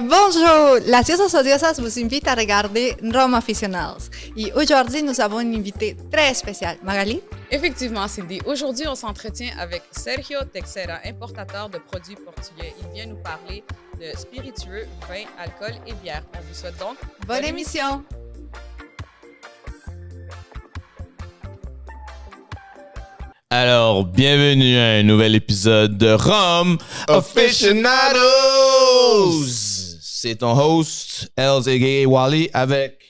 Bonjour, las diosas odiosas vous invite à regarder Rhum Aficionados. Et aujourd'hui, nous avons une invitée très spéciale. Magali? Effectivement, Cindy. Aujourd'hui, on s'entretient avec Sergio Teixera, importateur de produits portugais. Il vient nous parler de spiritueux, vin, alcool et bière. On vous souhaite donc bonne émission! Alors, bienvenue à un nouvel épisode de Rhum Aficionados! C'est ton host, Elzensky Gauthier, avec...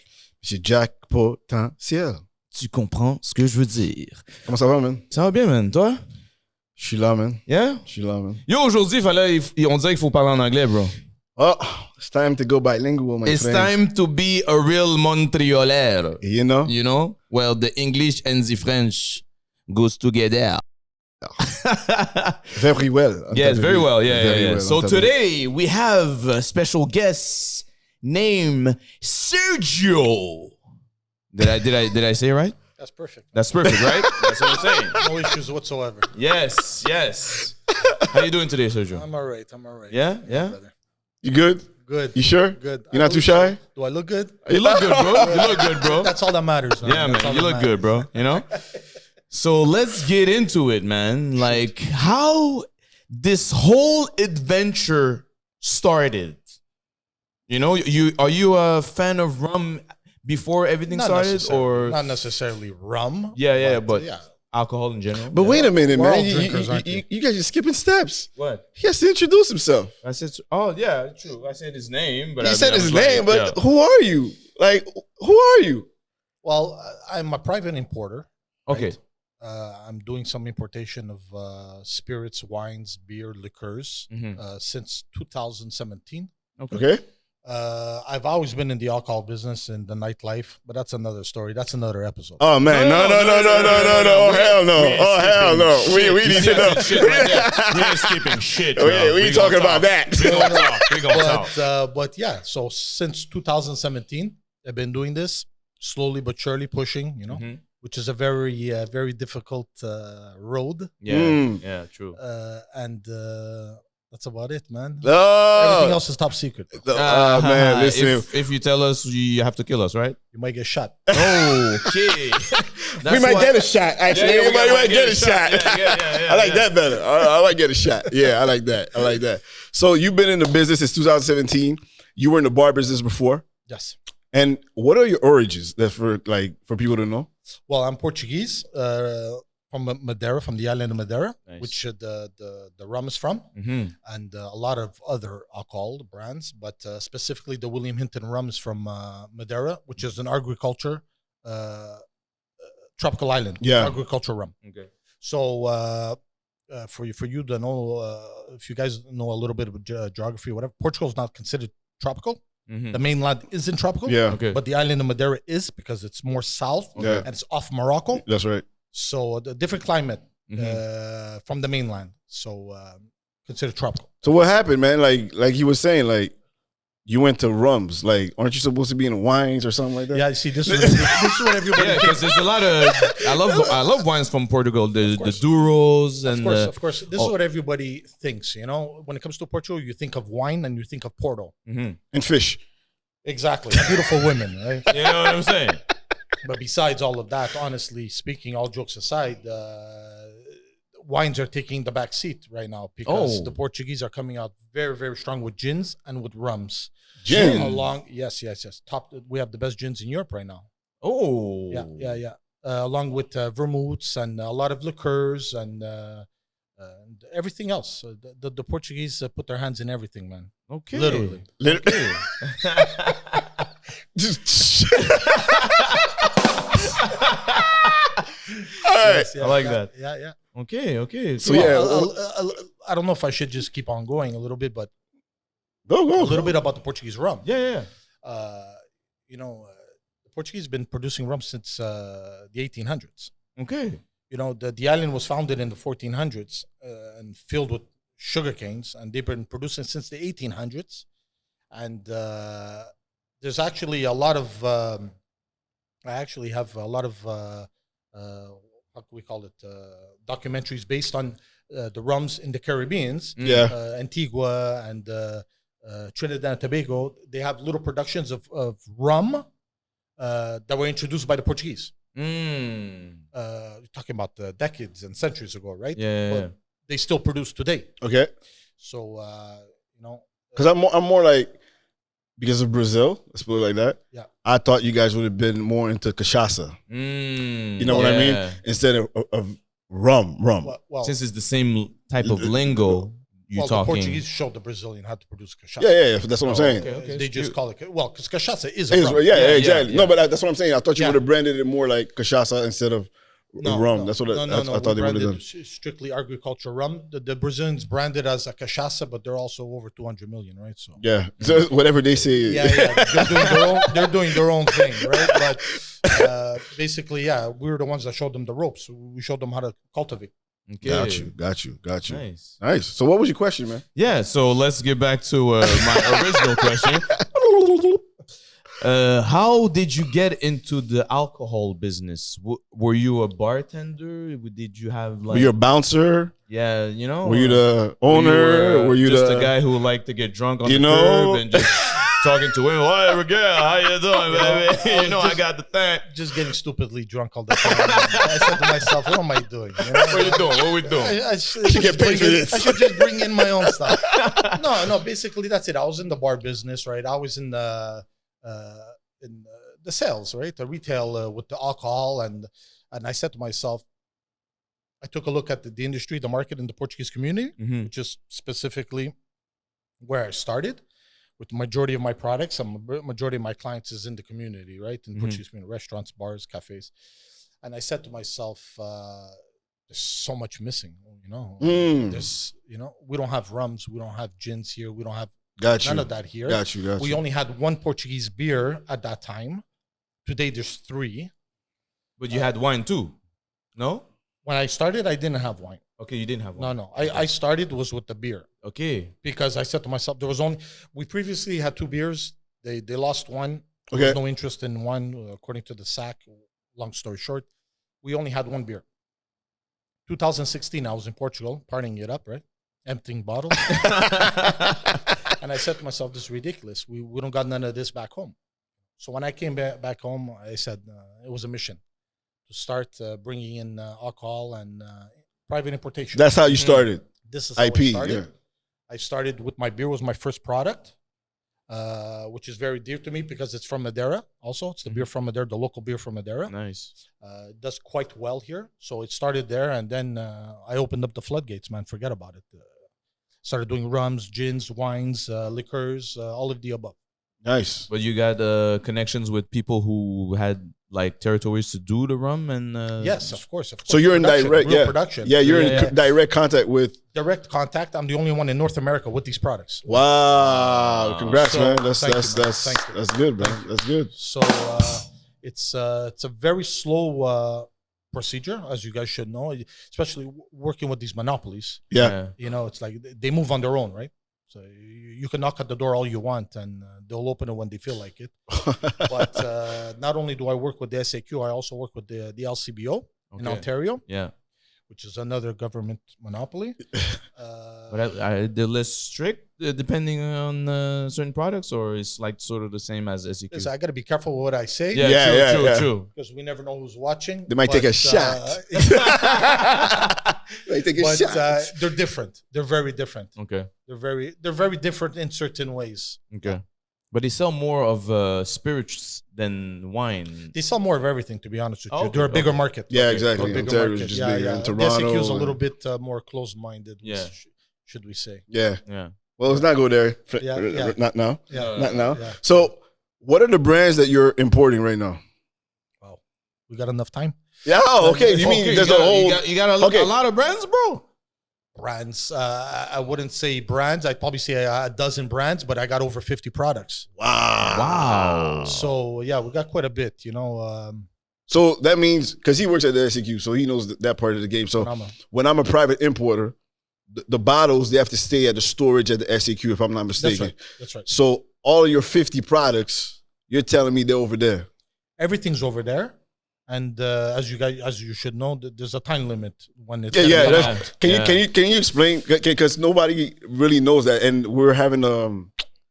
J'ai Jack Potentiel. Tu comprends ce que je veux dire. Comment ça va, man? Ça va bien, man. Toi? Je suis là, man. Yeah? Je suis là, man. Yo, aujourd'hui, on dirait qu'il faut parler en anglais, bro. Oh, it's time to go bilingual, my It's friend. time to be a real Montrealais. You know? You know? Well, the English and the French goes together. Very well. Yes, very well. Yeah. Well, So today we have a special guest named Sergio. Did I say it right? That's perfect. That's perfect, right? That's what I'm saying. No issues whatsoever. Yes. How you doing today, Sergio? I'm all right. Yeah? Brother. You good? Good. You sure? Good. You're not too shy? Do I look good? You look good, bro. You look good, bro. That's all that matters. Yeah, That's man. all You that look good, bro. You know? So let's get into it, man. Like, how this whole adventure started. You know, are you a fan of rum before everything started, or not necessarily rum? Yeah, but yeah. alcohol in general. But wait a minute, We're man. all drinkers, aren't we? You guys are skipping steps. What? He has to introduce himself. I said, oh yeah, true. I said his name, but He I said mean, I his was name, like, but yeah. who are you? Like, who are you? Well, I'm a private importer. Okay. Right? I'm doing some importation of spirits, wines, beer, liqueurs since 2017. Okay. I've always been in the alcohol business and the nightlife, but that's another story. That's another episode. Oh, man. No. Oh, hell no. Oh, hell no. We need to know. We ain't skipping shit. We ain't talking about that. We gonna talk. But yeah, so since 2017, I've been doing this slowly but surely, pushing, which is a very, very difficult road. Yeah, true. And that's about it, man. Oh. Everything else is top secret. Oh, man. Listen. If you tell us, you have to kill us, right? You might get shot. Okay. We might get a shot, actually. Yeah, we might get a shot. Yeah, I like that better. I like get a shot. Yeah, I like that. So you've been in the business since 2017. You were in the bar business before. Yes. And what are your origins? That's for people to know. Well, I'm Portuguese, from Madeira, from the island of Madeira, Nice. which the rum is from, and a lot of other alcohol brands, but specifically the William Hinton rum is from Madeira, which is an agriculture tropical island. Yeah. Agriculture rum. Okay. So for you to know, if you guys know a little bit of geography or whatever, Portugal is not considered tropical. The mainland isn't tropical, Yeah. Okay. but the island of Madeira is, because it's more south Yeah. and it's off Morocco. That's right. So the different climate from the mainland. So considered tropical. So what happened, man? Like he was saying, like you went to rums. Like, aren't you supposed to be in wines or something like that? Yeah, you see, this is what everybody Yeah, because there's a lot of I love wines from Portugal. The Duros and Of course. This is what everybody thinks. When it comes to Portugal, you think of wine and you think of Porto. And fish. Exactly, beautiful women, right? you know what I'm saying. But besides all of that, honestly speaking, all jokes aside, wines are taking the back seat right now because the Portuguese are coming out very, very strong with gins and with rums. Gin. Yes. Top. We have the best gins in Europe right now. Oh. Yeah. Along with vermouths and a lot of liqueurs and everything else. So the Portuguese put their hands in everything, man. Okay. Literally. All right. Yes, I like that. Yeah. Okay. So yeah, I don't know if I should just keep on going a little bit, but go. a little bit about the Portuguese rum. Yeah. The Portuguese have been producing rum since the 1800s. Okay. The island was founded in the 1400s and filled with sugar canes, and they've been producing since the 1800s. And there's actually a lot of I actually have a lot of how can we call it, documentaries based on the rums in the Caribbeans, Yeah. Antigua and Trinidad and Tobago, they have little productions of rum that were introduced by the Portuguese. Talking about decades and centuries ago, right? Yeah. But they still produce today. Okay. So, Because I'm more like, because of Brazil, let's put it like that. Yeah. I thought you guys would have been more into cachaça. You know what I mean? Instead of rum. Well, Since it's the same type of lingo you're the talking. Portuguese showed the Brazilian how to produce cachaça. Yeah, that's what I'm saying. Okay. They just call it, because cachaça is a rum. Exactly. Yeah. No, but that's what I'm saying. I thought you Yeah. would have branded it more like cachaça instead of rum. That's what I thought they would have done. Strictly agriculture rum. The Brazilians branded as a cachaça, but they're also over 200 million, right? So Yeah. So whatever they say. they're doing their own thing, right? But basically, we were the ones that showed them the ropes. We showed them how to cultivate. Okay. Got you. Nice. So what was your question, man? Yeah, so let's get back to my original question. How did you get into the alcohol business? Were you a bartender? Did you have like? Were you a bouncer? Yeah, you know. Were you the owner? Were you just the a guy who liked to get drunk on You the know? curb and just talking to women? Whatever, girl, how you doing, baby? You know, I got the thing. Just getting stupidly drunk all the time. I said to myself, what am I doing? You know? What you doing? What we doing? I should get paid for this. I should just bring in my own stuff. No, basically that's it. I was in the bar business, right? I was in the sales, right? The retail with the alcohol, and I said to myself, I took a look at the industry, the market in the Portuguese community, which is specifically where I started. With the majority of my products, majority of my clients is in the community, right? In Portuguese community, restaurants, bars, cafes. And I said to myself, there's so much missing, you know. There's, we don't have rums, we don't have gins here, we don't have none of that here. Got you. We only had one Portuguese beer at that time. Today there's 3. But you had wine too, no? When I started, I didn't have wine. Okay, you didn't have wine. No. I started was with the beer. Okay. Because I said to myself, we previously had 2 beers. They lost one. Okay. There was no interest in one, according to the SAC. Long story short, we only had 1 beer. 2016, I was in Portugal, partying it up, right? Emptying bottles. And I said to myself, this is ridiculous. We don't got none of this back home. So when I came back home, I said it was a mission to start bringing in alcohol and private importation. That's how you started. This is how IP, I started. yeah. I started with my beer was my first product, which is very dear to me because it's from Madeira. Also, it's the beer from Madeira, the local beer from Madeira. Nice. It does quite well here. So it started there, and then I opened up the floodgates, man. Forget about it. Started doing rums, gins, wines, liquors, all of the above. Nice. But you got connections with people who had like territories to do the rum and Yes, of course. So you're in Production, direct, production. Yeah, you're in direct contact with. Direct contact. I'm the only one in North America with these products. Wow! Congrats, So, man. thank you, man. That's Thank you. that's good, man. That's good. So it's a very slow procedure, as you guys should know, especially working with these monopolies. Yeah. It's like they move on their own, right? So you can knock at the door all you want, and they'll open it when they feel like it. But not only do I work with the SAQ, I also work with the LCBO in Ontario. Yeah. Which is another government monopoly. But they're less strict depending on certain products, or it's like sort of the same as SEQ? Listen, I got to be careful with what I say. True. Because we never know who's watching. They might take a shot. They take a shot. They're different. They're very different. Okay. They're very different in certain ways. Okay. But they sell more of spirits than wine. They sell more of everything, to be honest with you. Okay, They're a bigger market. Yeah, exactly. They're a bigger Ontario market. is just bigger. And Toronto. The SAQ is a little bit more closed-minded, should we say. Yeah. Yeah. Well, let's not go there. Yeah. Not now. Yeah. Not now. Yeah. So, what are the brands that you're importing right now? Wow. We got enough time? Yeah. Okay. You mean there's a whole. You got a lot of brands, bro. Brands. I wouldn't say brands. I'd probably say a dozen brands, but I got over 50 products. Wow. So, yeah, we got quite a bit, So that means, because he works at the SEQ, so he knows that part of the game. So when I'm a private importer, the bottles, they have to stay at the storage at the SEQ, if I'm not mistaken. That's right. So all of your 50 products, you're telling me they're over there. Everything's over there. And as you should know, there's a time limit when it's Can you explain? Because nobody really knows that, and we're having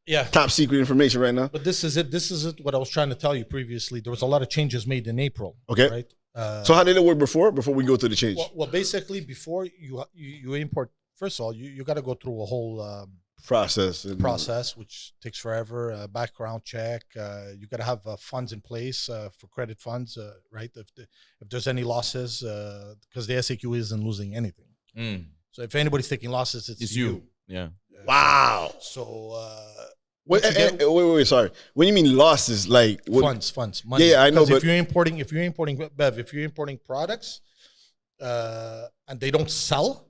Yeah. top secret information right now. But this is it. This is it. What I was trying to tell you previously. There was a lot of changes made in April. Okay. Right. So how did it work before we go to the change? Well, basically, before you import, first of all, you got to go through a whole process, which takes forever. Background check. You got to have funds in place for credit funds, right? If there's any losses, because the SAQ isn't losing anything. So if anybody's taking losses, it's you. Yeah. Wow. So Wait, sorry. When you mean losses, like what? funds, money. Yeah, I know. But if you're importing Bev, if you're importing products, and they don't sell,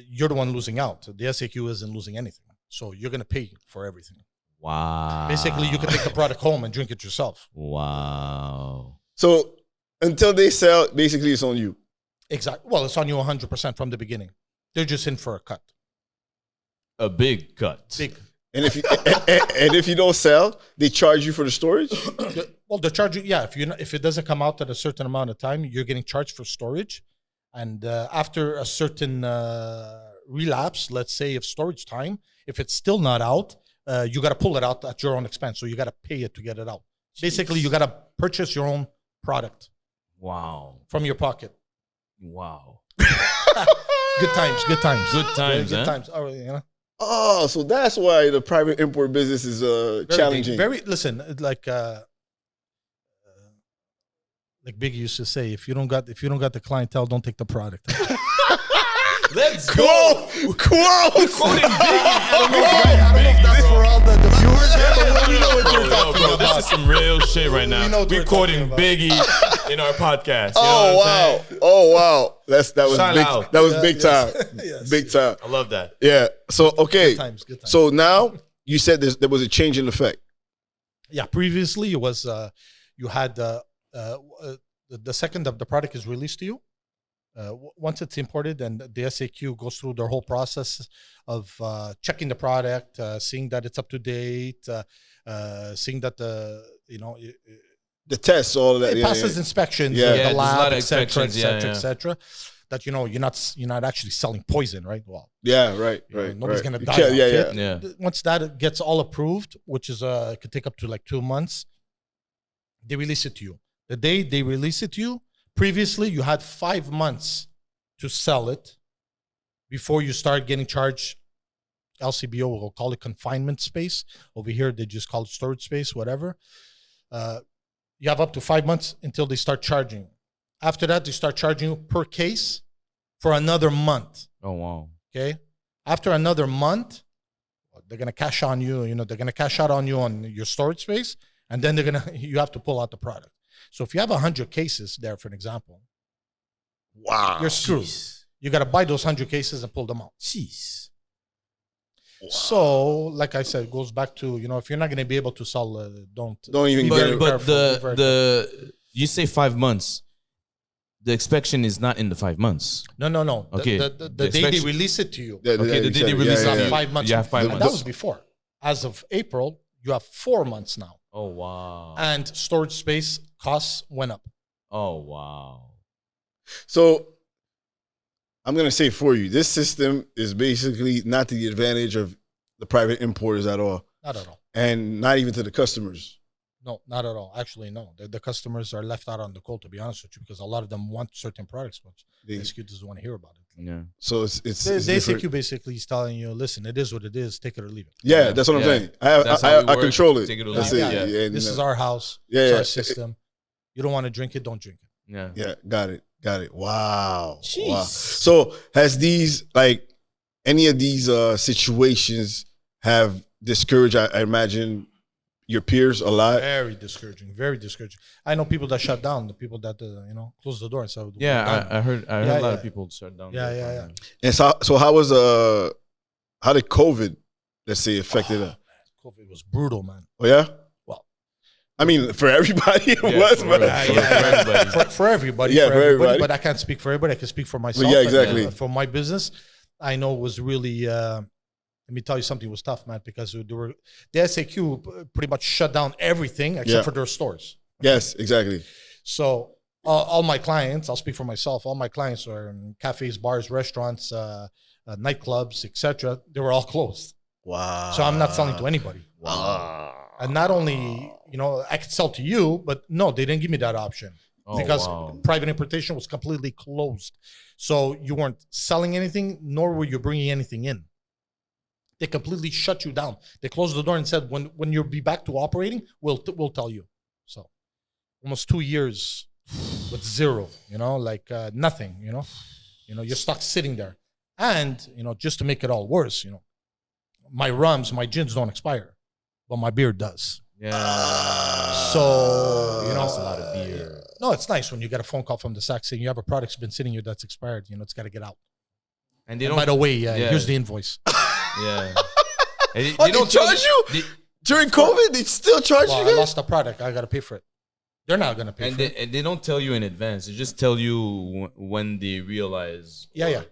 you're the one losing out. The SAQ isn't losing anything, so you're gonna pay for everything. Wow. Basically, you can take the product home and drink it yourself. Wow. so until they sell, basically it's on you. Exactly. Well, it's on you 100% from the beginning. They're just in for a cut. A big cut. Big. And if you and if you don't sell, they charge you for the storage. Well, the charge, yeah. If it doesn't come out at a certain amount of time, you're getting charged for storage, and after a certain relapse, let's say of storage time, if it's still not out, you got to pull it out at your own expense. So you got to pay it to get it out. Jeez. Basically, you got to purchase your own product. Wow. From your pocket. Wow. Good times. Good times. Good times. Oh, you know. Oh, so that's why the private import business is challenging. Listen, like Biggie used to say, if you don't got the clientele, don't take the product. Let's go. Quote. Quoting Biggie. I don't know if that's for all the viewers, but we know what you're talking Bro, about. this is some real shit right now. We know what We're we're quoting talking about. Biggie in our podcast. You know Oh what I'm wow! saying? Oh wow! That was Shout big. out. That was big time. Yes. Big time. I love that. Yeah. So okay. Good times. So now you said there was a change in effect. Yeah, previously it was you had the second the product is released to you. Once it's imported and the SAQ goes through their whole process of checking the product, seeing that it's up to date, seeing that The tests, all of that. it passes inspections, Yeah. the there's a lot lab, of etc., inspections, etc. That you're not actually selling poison, right? Well, Yeah. Right. you know, Right. nobody's right. gonna You die. can't- off Yeah. it. Yeah. Yeah. Once that gets all approved, which is it could take up to like 2 months, they release it to you. The day they release it to you, previously you had 5 months to sell it before you start getting charged. LCBO will call it confinement space. Over here, they just call it storage space, whatever. You have up to 5 months until they start charging. After that, they start charging you per case for another month. Oh, wow. Okay. After another month, they're gonna cash on you. They're gonna cash out on you on your storage space, and then you have to pull out the product. So if you have 100 cases there, for an example, Wow. you're screwed. Jeez. You got to buy those 100 cases and pull them out. Jeez. So, like I said, it goes back to, if you're not going to be able to sell, don't even be get very it. But careful, be very the you say 5 months. The inspection is not in the 5 months. No. Okay. The The day they inspection- release it to you, Yeah, Okay, the you day said they it. release Yeah, it, yeah, you- 5 months. You have 5 And months. that was before. As of April, you have 4 months now. Oh, wow. And storage space costs went up. Oh, wow. So I'm gonna say for you, this system is basically not to the advantage of the private importers at all, Not at all. and not even to the customers. No, not at all. Actually, no. The customers are left out on the cold, to be honest with you, because a lot of them want certain products, but They- the SQ doesn't want to hear about it. Yeah. So it's The different. SQ basically is telling you, listen, it is what it is. Take it or leave it. Yeah, that's what I'm Yeah. saying. I That's how we I work. control it. Take it or That's leave it. it. Yeah. This is our house. Yeah, It's yeah. our system. You don't want to drink it, don't drink it. Yeah. Yeah, got it. Wow. Jeez. Wow. So has any of these situations have discouraged, I imagine, your peers a lot? Very discouraging. Very discouraging. I know people that shut down, the people that close the door and said, Yeah, I heard a lot yeah. of people shut down. Yeah, their yeah, apartment. And so how did COVID, let's say, affected it? COVID was brutal, man. Oh yeah? Well, I mean, for everybody it Yeah, was, for but real. everybody. for everybody. Yeah, for everybody. But I can't speak for everybody. I can speak for myself. yeah, and, exactly. for my business, I know it was really. Let me tell you something. It was tough, man, because the SAQ pretty much shut down everything except Yeah. for their stores. Yes, exactly. So all my clients, I'll speak for myself. All my clients are in cafes, bars, restaurants, nightclubs, etc. They were all closed. Wow. So I'm not selling to anybody. Wow. And not only, I could sell to you, but no, they didn't give me that option because private importation was completely closed. So you weren't selling anything, nor were you bringing anything in. They completely shut you down. They closed the door and said, when you'll be back to operating, we'll tell you. So almost 2 years with zero, nothing, you're stuck sitting there. And, just to make it all worse, my rums, my gins don't expire, but my beer does. Yeah. So, that's a lot of beer. No, it's nice when you get a phone call from the SAC saying you have a product's been sitting here that's expired. It's got to get out. And by the way, here's the invoice. Yeah. They don't charge you? During COVID, they still charge you? I lost the product. I got to pay for it. They're not going to pay for it. And they don't tell you in advance. They just tell you when they realize. Yeah.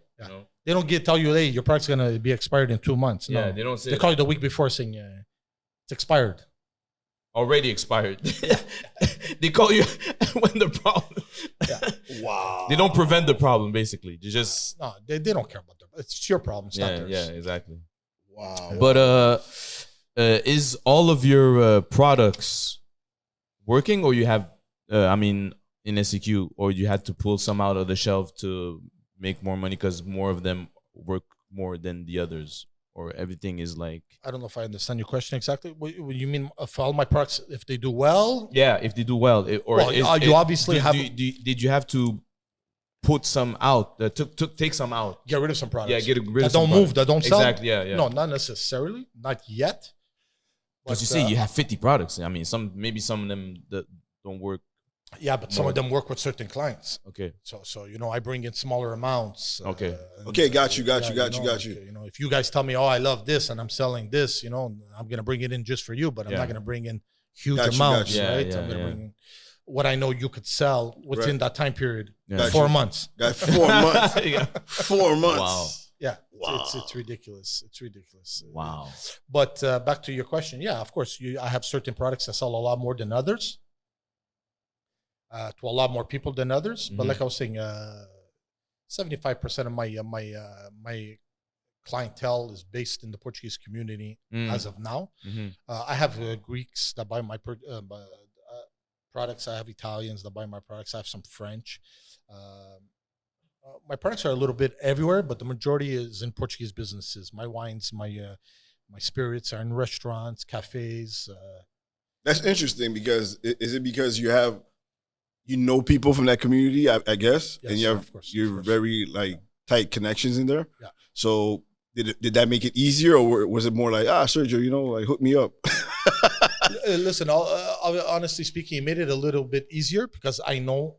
They don't tell you, hey, your product's going to be expired in 2 months. No. Yeah, they don't say They call you the week before saying, it's expired. Already expired. They call you when the problem. Yeah. Wow. They don't prevent the problem, basically. They just. No, they don't care about that. It's your problem. It's not theirs. Yeah, exactly. Wow. But is all of your products working, or you have, in SEQ, or you had to pull some out of the shelf to make more money because more of them work more than the others, or everything is like? I don't know if I understand your question exactly. What you mean if all my products, if they do well? Yeah, if they do well. You obviously have. Did you have to put some out, take some out? Get rid of some products. Yeah, get rid of some some don't move, that don't sell? Exactly, yeah. No, not necessarily. Not yet. Because you say you have 50 products. Maybe some of them that don't work. Yeah, but some of them work with certain clients. Okay. So I bring in smaller amounts. Okay. Okay, got you. If you guys tell me, I love this and I'm selling this, I'm going to bring it in just for you, but I'm not going to bring in huge amounts, right? I'm going to bring in what I know you could sell within that time period. Yeah. 4 months. Got 4 months. 4 months. Wow. Yeah. Wow. It's ridiculous. It's ridiculous. Wow. But back to your question. Yeah, of course, I have certain products that sell a lot more than others. To a lot more people than others. But like I was saying, 75% of my clientele is based in the Portuguese community as of now. I have Greeks that buy my products. I have Italians that buy my products. I have some French. My products are a little bit everywhere, but the majority is in Portuguese businesses. My wines, my spirits are in restaurants, cafes. That's interesting because is it because you have people from that community, I guess, yes, and you have of course. very tight connections in there. Yeah. So did that make it easier, or was it more like Sergio, hook me up? Listen, honestly speaking, it made it a little bit easier because I know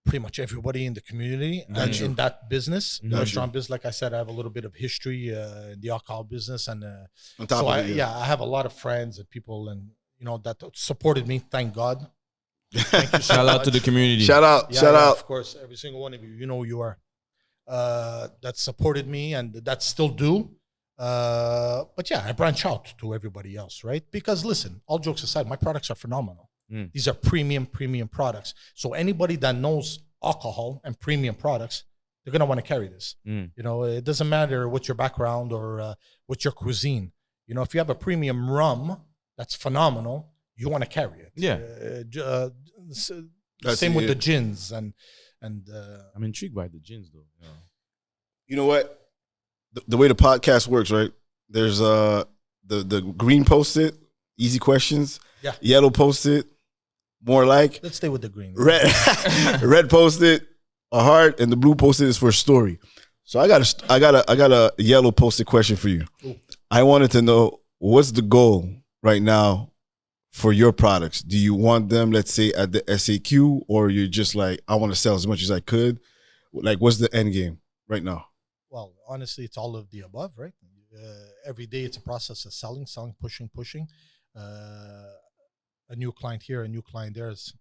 pretty much everybody in the community and in that business, the restaurant business. Like I said, I have a little bit of history in the alcohol business, and on top of it, I have a lot of friends and people, and that supported me. Thank God. Thank you. Shout out to the community. Shout out. Of course, every single one of you. You know who you are. That supported me and that still do. But yeah, I branch out to everybody else, right? Because listen, all jokes aside, my products are phenomenal. These are premium products. So anybody that knows alcohol and premium products, they're going to want to carry this. It doesn't matter what your background or what your cuisine. If you have a premium rum that's phenomenal, you want to carry it. Yeah. Same with the gins and I'm intrigued by the gins though. Yeah. You know what? The way the podcast works, right? There's the green post-it, easy questions. Yeah. Yellow post-it, more like. Let's stay with the green. Red post-it, a heart, and the blue post-it is for a story. So I got a yellow post-it question for you. Ooh. I wanted to know, what's the goal right now for your products? Do you want them, let's say, at the SAQ, or you're just like, I want to sell as much as I could? Like, what's the end game right now? Well, honestly, it's all of the above, right? Every day it's a process of selling, pushing. A new client here, a new client there is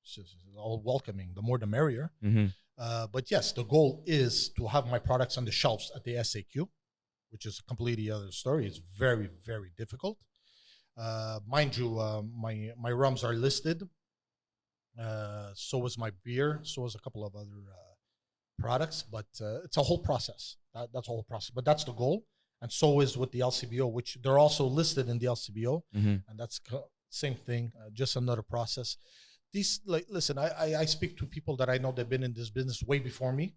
just all welcoming. The more the merrier. But yes, the goal is to have my products on the shelves at the SAQ, which is a completely other story. It's very, very difficult. Mind you, my rums are listed. So is my beer. So is a couple of other products. But it's a whole process. That's a whole process. But that's the goal. and so is with the LCBO, which they're also listed in the LCBO, and that's same thing, just another process. These, like, listen, I speak to people that I know that've been in this business way before me,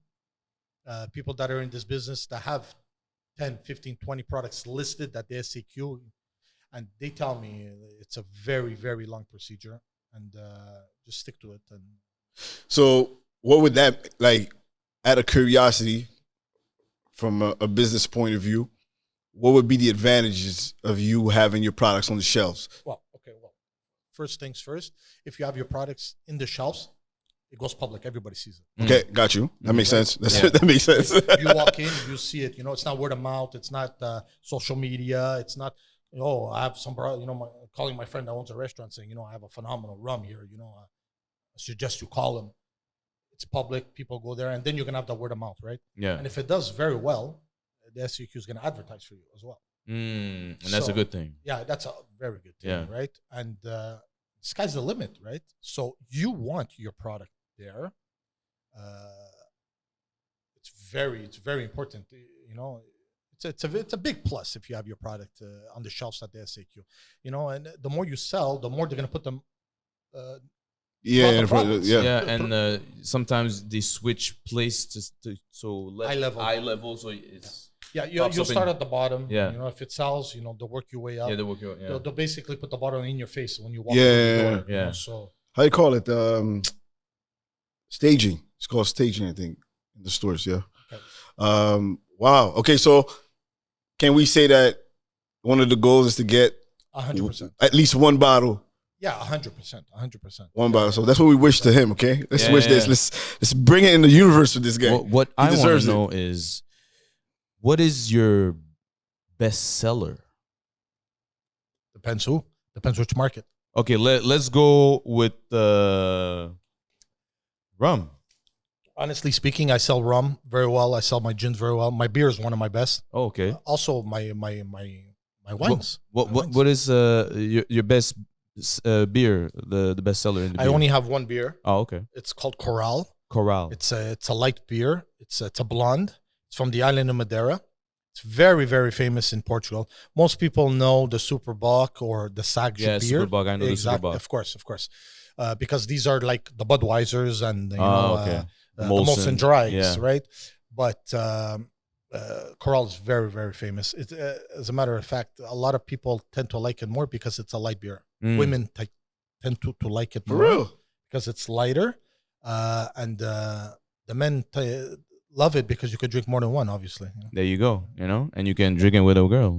people that are in this business that have 10, 15, 20 products listed at the SAQ, and they tell me it's a very, very long procedure, and just stick to it. And So what would that, like, out of curiosity, from a business point of view, what would be the advantages of you having your products on the shelves? well, first things first, if you have your products in the shelves, it goes public. Everybody sees it. Okay, got you. That makes sense. That makes sense. You walk in, you see it. It's not word of mouth. It's not social media. It's not, I have some, calling my friend that owns a restaurant saying, I have a phenomenal rum here. I suggest you call him. It's public. People go there, and then you're gonna have the word of mouth, right? Yeah. And if it does very well, the SEQ is gonna advertise for you as well. And that's a good thing. Yeah, that's a very good thing, Yeah. right? And sky's the limit, right? So you want your product there. It's very important. It's a big plus if you have your product on the shelves at the SAQ. And the more you sell, the more they're gonna put them. And sometimes they switch place so High level. so it's you'll start at the bottom. Yeah. If it sells, they'll work your way up. they work out. They'll basically put the bottle in your face when you walk. Yeah. Yeah. So How you call it? Staging. It's called staging, I think, in the stores. Yeah. Okay. Wow. Okay, so can we say that one of the goals is to get 100%. at least one bottle? Yeah, 100%. 100%. One bottle. So that's what we wish to him. Okay, let's wish this. Yeah. Let's bring it in the universe with this guy. What I want deserves to it. know is, what is your best seller? Depends who. Depends which market. Okay, let's go with rum. Honestly speaking, I sell rum very well. I sell my gins very well. My beer is one of my best. Oh, okay. Also, my wines. What is your best beer? The best seller in the I beer? only have one beer. Oh, okay. It's called Coral. Coral. It's a light beer. It's a blonde. It's from the island of Madeira. It's very, very famous in Portugal. Most people know the Superbock or the Sagre beer. Superbock. I know the Superbock. Of course. Because these are like the Budweisers and the Molson Dries, Yeah. right? But Coral is very, very famous. As a matter of fact, a lot of people tend to like it more because it's a light beer. Women tend to like it more. For real? Because it's lighter. And the men love it because you could drink more than one, obviously. There you go. And you can drink it with a girl.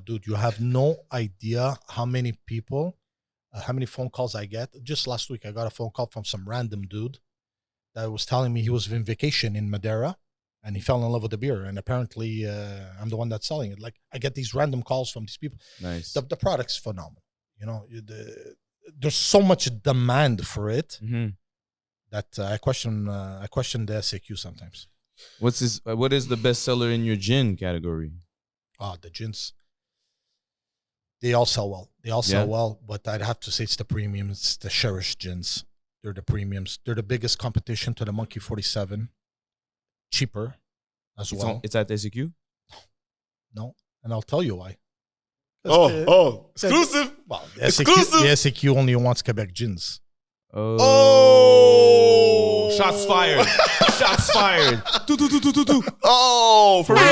Dude, you have no idea how many people, how many phone calls I get. Just last week, I got a phone call from some random dude that was telling me he was on vacation in Madeira and he fell in love with the beer. And apparently, I'm the one that's selling it. Like, I get these random calls from these people. Nice. The product's phenomenal. There's so much demand for it that I question the SAQ sometimes. What is the best seller in your gin category? The gins. They all sell well. Yeah. But I'd have to say it's the premiums, it's the cherished gins. They're the premiums. They're the biggest competition to the Monkey 47. Cheaper as well. It's at SEQ? No, and I'll tell you why. Exclusive. Well, Exclusive. The SAQ only wants Quebec gins. Oh. Shots fired. Shots fired. Oh, for real? You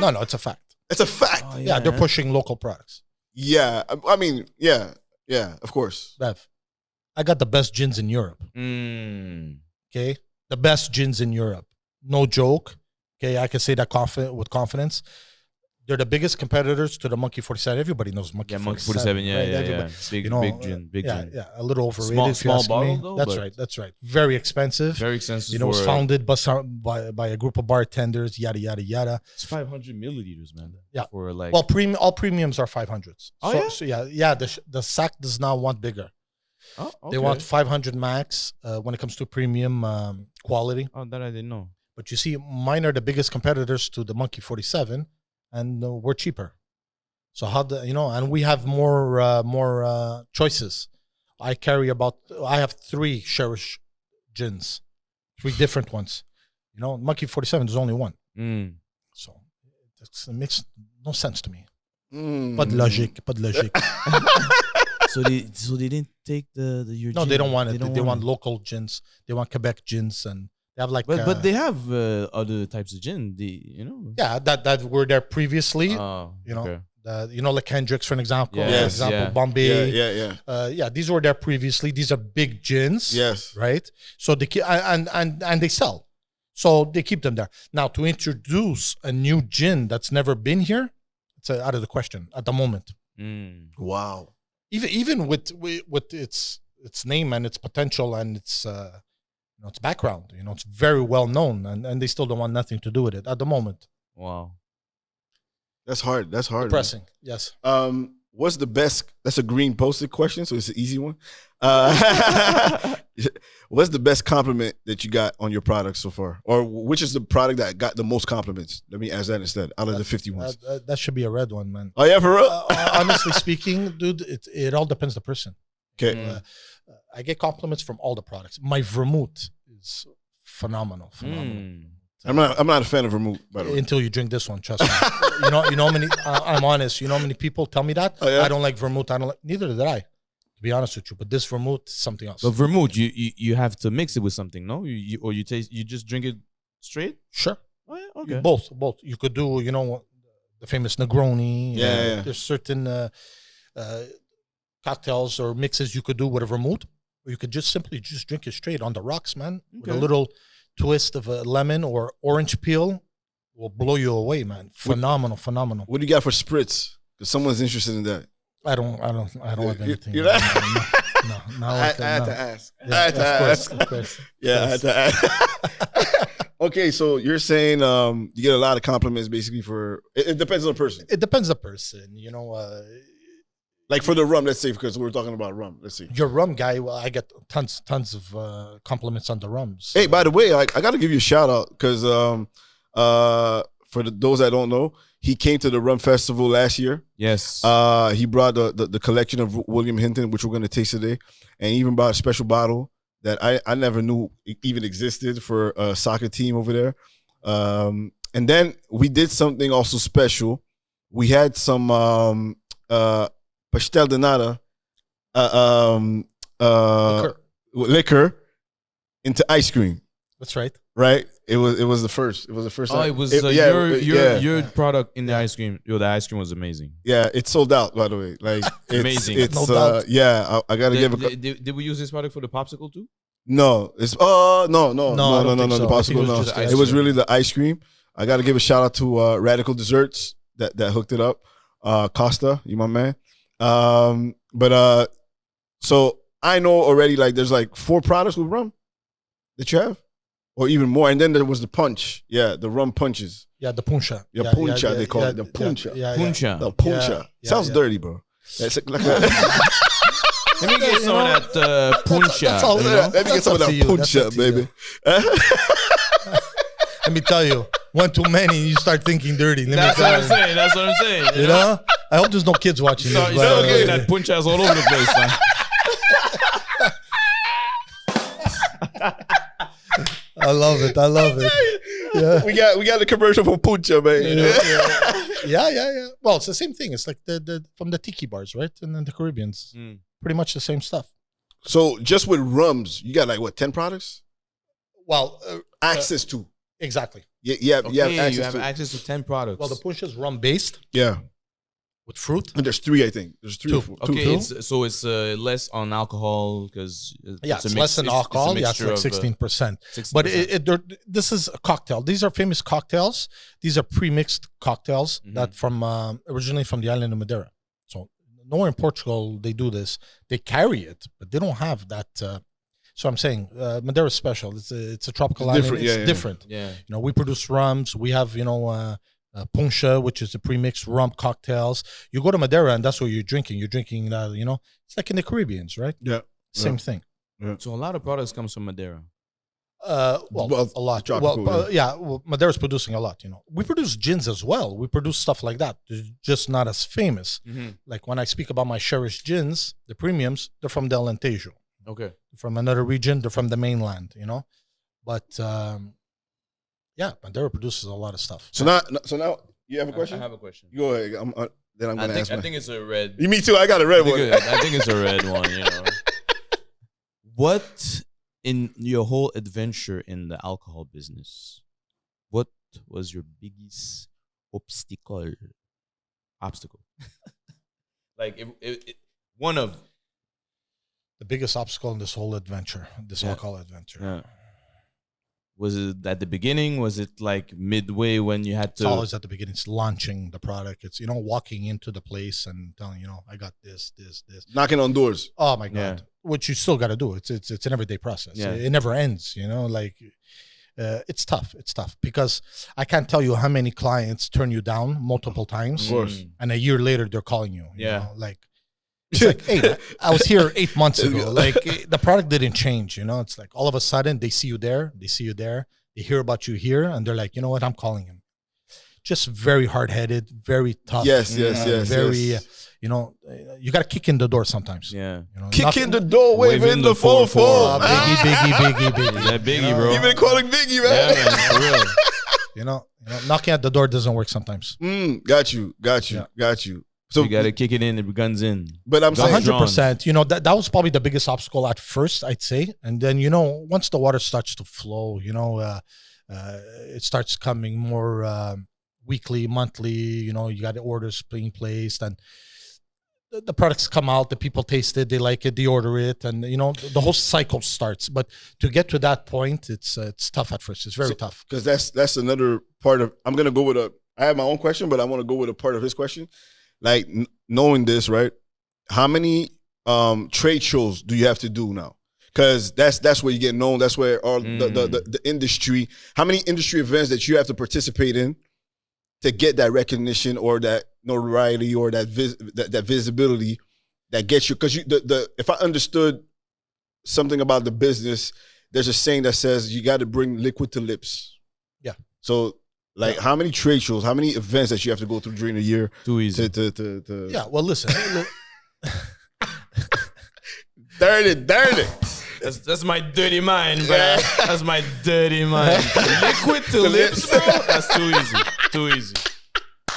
think? No, it's a fact. It's a fact. Oh, Yeah, they're pushing local products. Yeah, I mean, yeah, of course. Bev, I got the best gins in Europe. Okay, the best gins in Europe. No joke. Okay, I can say that with confidence. They're the biggest competitors to the Monkey 47. Everybody knows Monkey 47. Monkey 47, yeah, right? yeah, Everybody, Big gin, big gin. Yeah, a little overrated. Small- if you small ask bottle, me. though, That's right. Very expensive. Very expensive. It was founded by a group of bartenders. Yada yada yada. It's 500 milliliters, man. Yeah. For like. Well, all premiums are 500s. Oh, So yeah. The SAC does not want bigger. oh, okay. They want 500 max when it comes to premium quality. Oh, that I didn't know. But you see, mine are the biggest competitors to the Monkey 47, and we're cheaper. So and we have more choices. I have 3 cherish gins, 3 different ones. Monkey 47 is only one. So It makes no sense to me. Mm. Pas de logique. So they didn't take your No, gin. they don't want it. They want it. local gins. They want Quebec gins, and they have like. But they have other types of gin. Yeah, that were there previously. Oh, You know, okay. like Hendrix, for an example. Yeah. For Yes, example, yeah. Bombay. Yeah. These were there previously. These are big gins. Yes. Right. So they keep, and they sell. So they keep them there. Now to introduce a new gin that's never been here, it's out of the question at the moment. Mm. Wow. Even with its name and its potential and its its background, it's very well known, and they still don't want nothing to do with it at the moment. Wow. That's hard. That's hard. Depressing. Yes. What's the best? That's a green posted question, so it's an easy one. What's the best compliment that you got on your product so far, or which is the product that got the most compliments? Let me ask that instead. Out of the 50 ones. That should be a red one, man. Oh yeah, for real. Honestly speaking, dude, it all depends the person. Okay. I get compliments from all the products. My vermouth is phenomenal. Mm. I'm not a fan of vermouth, by the way. Until you drink this one, trust me. you know many. I'm honest. You know many people tell me that. Oh, yeah? I don't like vermouth. Neither did I, to be honest with you. But this vermouth is something else. But vermouth, you have to mix it with something, no? You just drink it straight? Sure. Oh yeah, okay. Both. You could do, the famous Negroni. Yeah. There's certain cocktails or mixes you could do with a vermouth, or you could just simply drink it straight on the rocks, man. With a Okay. little twist of a lemon or orange peel will blow you away, man. Phenomenal. What do you got for spritz? Because someone's interested in that. I don't have anything. You No, I had to ask. Yeah, I had to ask. Of course. Yeah, I had to ask. Okay, so you're saying you get a lot of compliments basically for it depends on the person. It depends on the person, Like for the rum, let's say, because we're talking about rum. Let's see. Your rum guy, well, I get tons of compliments on the rums. Hey, by the way, I got to give you a shout out because for those that don't know, he came to the Rum Festival last year. Yes. He brought the collection of William Hinton, which we're going to taste today, and he even brought a special bottle that I never knew even existed for a soccer team over there. And then we did something also special. We had some pastel de nata liquor into ice cream. That's right. Right? It was the first. It was the first Oh, time. it was yeah. your product in the ice cream. Yo, the ice cream was amazing. Yeah, it sold out, by the way. Like Amazing. It's No doubt. yeah, I gotta give a Did we use this product for the popsicle too? no. It's I don't no. think The so. I think possible it was no. just ice It was cream. really the ice cream. I gotta give a shout out to Radical Desserts that hooked it up. Costa, you my man. But so I know already like there's like 4 products with rum that you have, or even more. And then there was the punch. Yeah, the rum punches. Yeah, the puncha. Yeah, puncha, they call it, the puncha. Yeah. Puncha. The puncha. Yeah, Sounds yeah. dirty, bro. That's like a, Let me get some of that puncha. That's all- you know? let me get some of up that to you. That's puncha, up to you. baby. Let me tell you, one too many, you start thinking dirty. That's what I'm saying. That's what I'm saying. You know? I hope there's no kids watching So, this. you but, okay. That punchas all over the place, man. I love it. Yeah. we got the commercial for puncha, man. Yeah. Well, it's the same thing. It's like the from the tiki bars, right? And then the Caribbeans. Mm. Pretty much the same stuff. So just with rums, you got like what, 10 products? Well, Access to. exactly. You have Okay, access you have to. access to 10 products. Well, the punch is rum based Yeah. with fruit. And there's 3, I think. There's 3 or 4. Okay, Two. it's less on alcohol because Yeah, it's less than alcohol. Yeah, it's like 16%. 16%. But this is a cocktail. These are famous cocktails. These are pre-mixed cocktails that from originally from the island of Madeira. So nowhere in Portugal they do this. They carry it, but they don't have that. So I'm saying Madeira is special. It's a tropical island. different, It's yeah. different. yeah. You know, we produce rums. We have puncha, which is a pre-mixed rum cocktails. You go to Madeira and that's what you're drinking. You're drinking it's like in the Caribbean, right? Yeah. Same thing. So a lot of products comes from Madeira. Well, a lot. tropical, Well, Madeira's producing a lot. We produce gins as well. We produce stuff like that. They're just not as famous. Like when I speak about my cherished gins, the premiums, they're from Del Alentejo, Okay. from another region. They're from the mainland. But yeah, Madeira produces a lot of stuff. So now You have a question? I have a question. Go ahead. Then I'm gonna ask. I think it's a red. Me too. I got a red one. I think it's a red one. You know. What in your whole adventure in the alcohol business? What was your biggest obstacle? Like one of The biggest obstacle in this whole adventure, alcohol adventure. Yeah. Was it at the beginning? Was it like midway when you had to? It's always at the beginning. It's launching the product. It's, walking into the place and telling, I got this. Knocking on doors. Oh my God. Yeah. Which you still got to do. It's an everyday process. Yeah. It never ends, it's tough. It's tough because I can't tell you how many clients turn you down multiple times. Of course. And a year later they're calling you. Yeah. It's like, hey, I was here 8 months ago. Like the product didn't change, It's like all of a sudden they see you there, they hear about you here, and they're like, you know what, I'm calling him. Just very hard-headed, very tough. Yes. Very, yes. You got to kick in the door sometimes. Yeah. Kick in the door, wave in the 4-4. Biggie. That Biggie, bro. You've been calling Biggie, man. Yeah, man, for real. Knocking at the door doesn't work sometimes. Got you. So you gotta kick it in, the guns in. But I'm saying 100%. That was probably the biggest obstacle at first, I'd say. And then, once the water starts to flow, it starts coming more weekly, monthly. You got the orders being placed, and the products come out. The people taste it, they like it, they order it, and the whole cycle starts. But to get to that point, it's tough at first. It's very tough. Because that's another part of. I'm gonna go with I have my own question, but I want to go with a part of his question. Like knowing this, right? How many trade shows do you have to do now? Because that's where you get known. That's where all the industry. How many industry events that you have to participate in to get that recognition or that notoriety or that visibility that gets you? Because if I understood something about the business, there's a saying that says you got to bring liquid to lips. Yeah. So. Like how many trade shows, how many events that you have to go through during the year? Too easy. Yeah, well, listen. Dirty. That's my dirty mind, bro. That's my dirty mind. Liquid to lips, bro. That's too